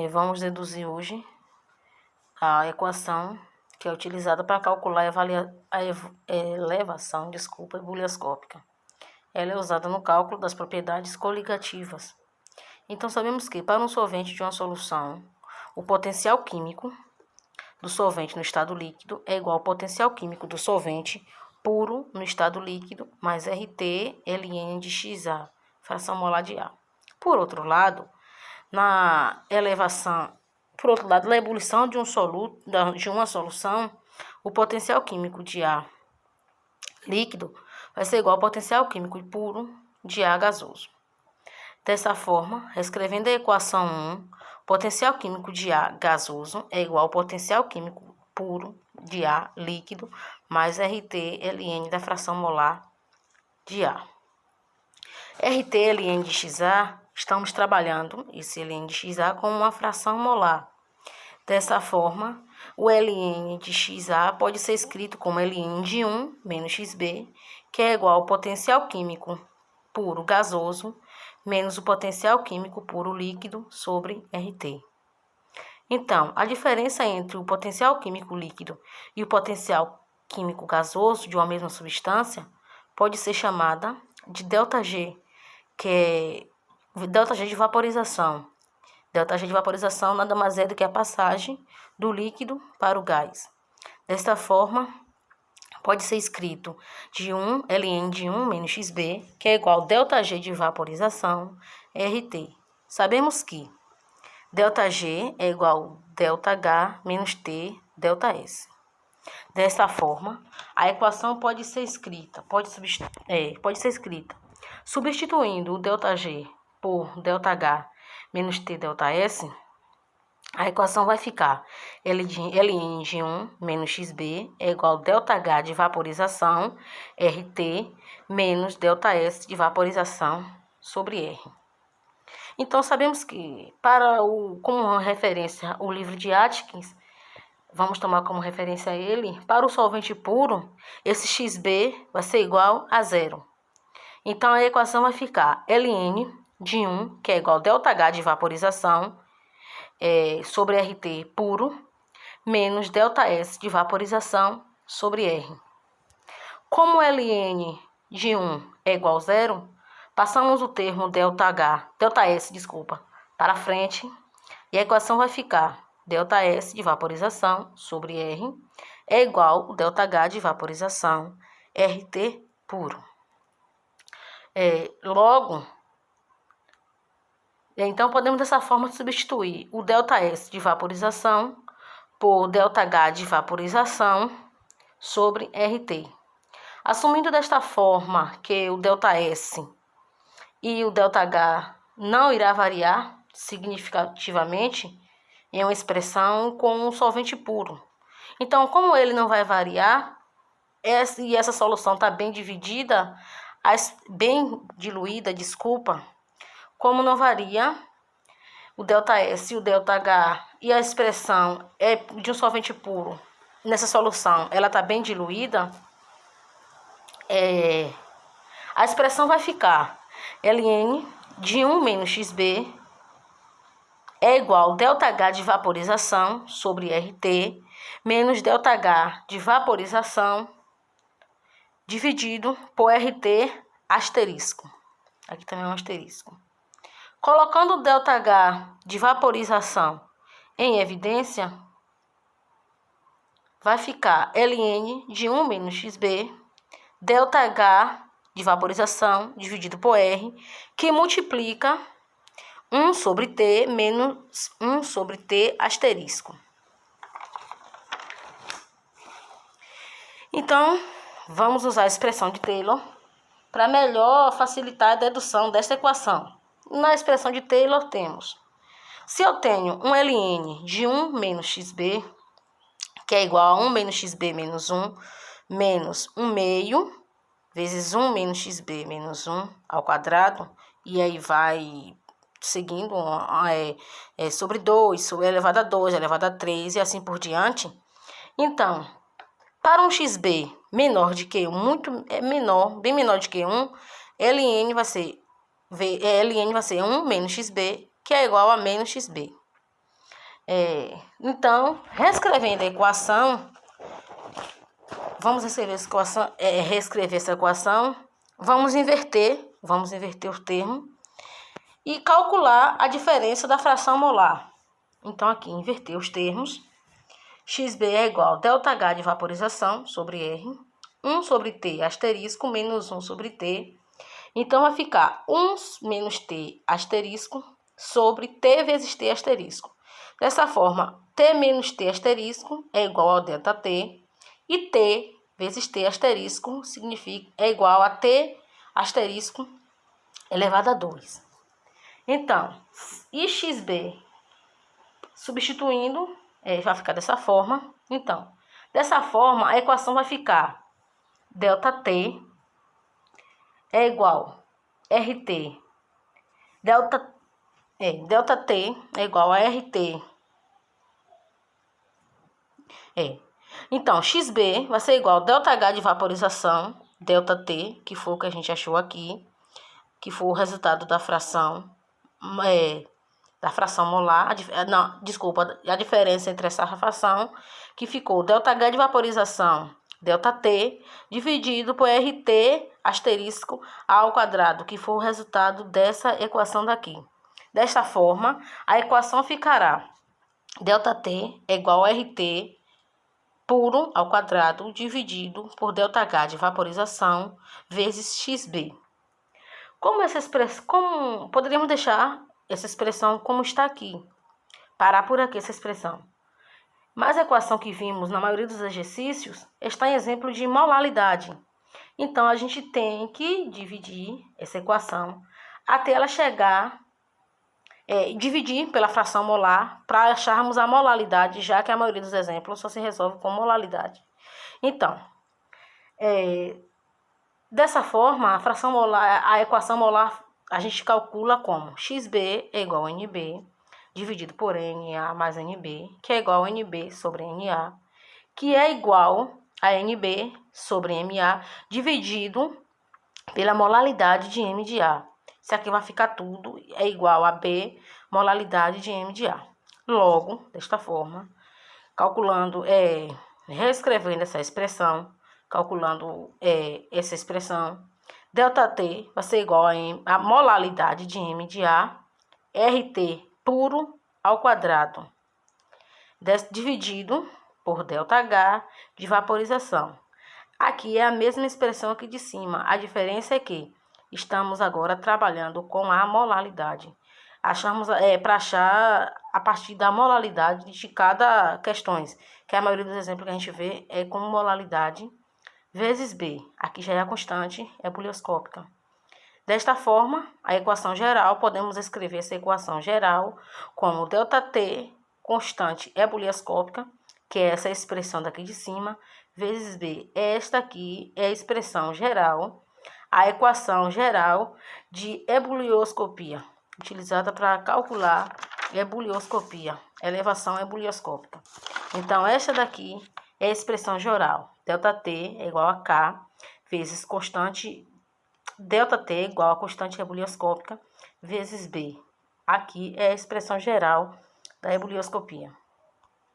Vamos deduzir hoje a equação que é utilizada para calcular a elevação ebullioscópica. Ela é usada no cálculo das propriedades coligativas. Então, sabemos que para um solvente de uma solução, o potencial químico do solvente no estado líquido é igual ao potencial químico do solvente puro no estado líquido mais RT ln de XA, fração molar de A. Por outro lado, na ebulição de uma solução, o potencial químico de A líquido vai ser igual ao potencial químico puro de A gasoso. Dessa forma, reescrevendo a equação 1, potencial químico de A gasoso é igual ao potencial químico puro de A líquido mais RT ln da fração molar de A. RT ln de XA, estamos trabalhando esse ln de XA como uma fração molar. Dessa forma, o ln de XA pode ser escrito como ln de 1 menos XB, que é igual ao potencial químico puro gasoso menos o potencial químico puro líquido sobre RT. Então, a diferença entre o potencial químico líquido e o potencial químico gasoso de uma mesma substância pode ser chamada de ΔG, que é ΔG de vaporização. ΔG de vaporização nada mais é do que a passagem do líquido para o gás. Desta forma, pode ser escrito de 1 ln de 1 menos XB, que é igual a ΔG de vaporização, RT. Sabemos que ΔG é igual a ΔH menos T ΔS. Desta forma, a equação pode ser escrita substituindo o ΔG por ΔH menos T ΔS. A equação vai ficar ln de 1 menos XB é igual a ΔH de vaporização, RT, menos ΔS de vaporização sobre R. Então, sabemos que, como referência o livro de Atkins, vamos tomar como referência ele, para o solvente puro, esse XB vai ser igual a zero. Então, a equação vai ficar ln de 1, que é igual a ΔH de vaporização, sobre RT puro, menos ΔS de vaporização sobre R. Como ln de 1 é igual a zero, passamos o termo ΔS, para frente, e a equação vai ficar ΔS de vaporização sobre R é igual ao ΔH de vaporização RT puro. Então, podemos dessa forma substituir o ΔS de vaporização por ΔH de vaporização sobre RT. Assumindo desta forma que o ΔS e o ΔH não irá variar significativamente em uma expressão com um solvente puro. Então, como ele não vai variar, e essa solução está bem diluída, como não varia o ΔS e o ΔH e a expressão é de um solvente puro, nessa solução ela está bem diluída, a expressão vai ficar ln de 1 menos XB é igual a ΔH de vaporização sobre RT menos ΔH de vaporização dividido por RT asterisco. Aqui também é um asterisco. Colocando o ΔH de vaporização em evidência, vai ficar ln de 1 menos XB, ΔH de vaporização dividido por R, que multiplica 1 sobre T menos 1 sobre T asterisco. Então, vamos usar a expressão de Taylor para melhor facilitar a dedução desta equação. Na expressão de Taylor temos, se eu tenho um ln de 1 menos xb, que é igual a 1 menos xb menos 1, menos 1 meio, vezes 1 menos xb menos 1 ao quadrado, e aí vai seguindo sobre 2, sobre elevado a 2, elevado a 3 e assim por diante. Então, para um xb menor de que 1, bem menor de que 1, ln vai ser 1 menos xb, que é igual a menos xb. Então, reescrevendo a equação, vamos reescrever essa equação, vamos inverter o termo e calcular a diferença da fração molar. Então, aqui, inverter os termos. XB é igual a ΔH de vaporização sobre R, 1 sobre T asterisco menos 1 sobre T. Então, vai ficar 1 menos T asterisco sobre T vezes T asterisco. Dessa forma, T menos T asterisco é igual ao ΔT e T vezes T asterisco é igual a T asterisco elevado a 2. Então, IXB substituindo, vai ficar dessa forma. Então, dessa forma, a equação vai ficar ΔT é igual a RT. ΔT é igual a RT. Então, XB vai ser igual a ΔH de vaporização, ΔT, que foi o que a gente achou aqui, que foi o resultado da fração molar, a diferença entre essa fração, que ficou ΔH de vaporização, ΔT, dividido por RT asterisco ao quadrado, que foi o resultado dessa equação daqui. Desta forma, a equação ficará ΔT é igual a RT puro ao quadrado, dividido por ΔH de vaporização vezes XB. Como poderíamos deixar essa expressão como está aqui? Parar por aqui essa expressão. Mas a equação que vimos na maioria dos exercícios está em exemplo de molaridade. Então, a gente tem que dividir essa equação até ela chegar, dividir pela fração molar para acharmos a molaridade, já que a maioria dos exemplos só se resolve com molaridade. Então, dessa forma, a equação molar a gente calcula como XB é igual a NB, dividido por NA mais NB, que é igual a NB sobre NA, que é igual a NB sobre MA, dividido pela molaridade de M de A. Isso aqui vai ficar tudo é igual a B, molaridade de M de A. Logo, desta forma, calculando, reescrevendo essa expressão, essa expressão, ΔT vai ser igual a molaridade de M de A, RT puro ao quadrado, dividido por ΔH de vaporização. Aqui é a mesma expressão aqui de cima. A diferença é que estamos agora trabalhando com a molaridade. Para achar a partir da molaridade de cada questão, que a maioria dos exemplos que a gente vê é com molaridade vezes B. Aqui já é a constante ebulioscópica. Desta forma, a equação geral, podemos escrever essa equação geral como ΔT, constante ebulioscópica, que é essa expressão daqui de cima, vezes B. Esta aqui é a expressão geral, a equação geral de ebulioscopia, utilizada para calcular ebulioscopia, elevação ebulioscópica. Então, esta daqui é a expressão geral. ΔT é igual a K vezes constante ΔT é igual a constante ebulioscópica vezes B. Aqui é a expressão geral da ebulioscopia.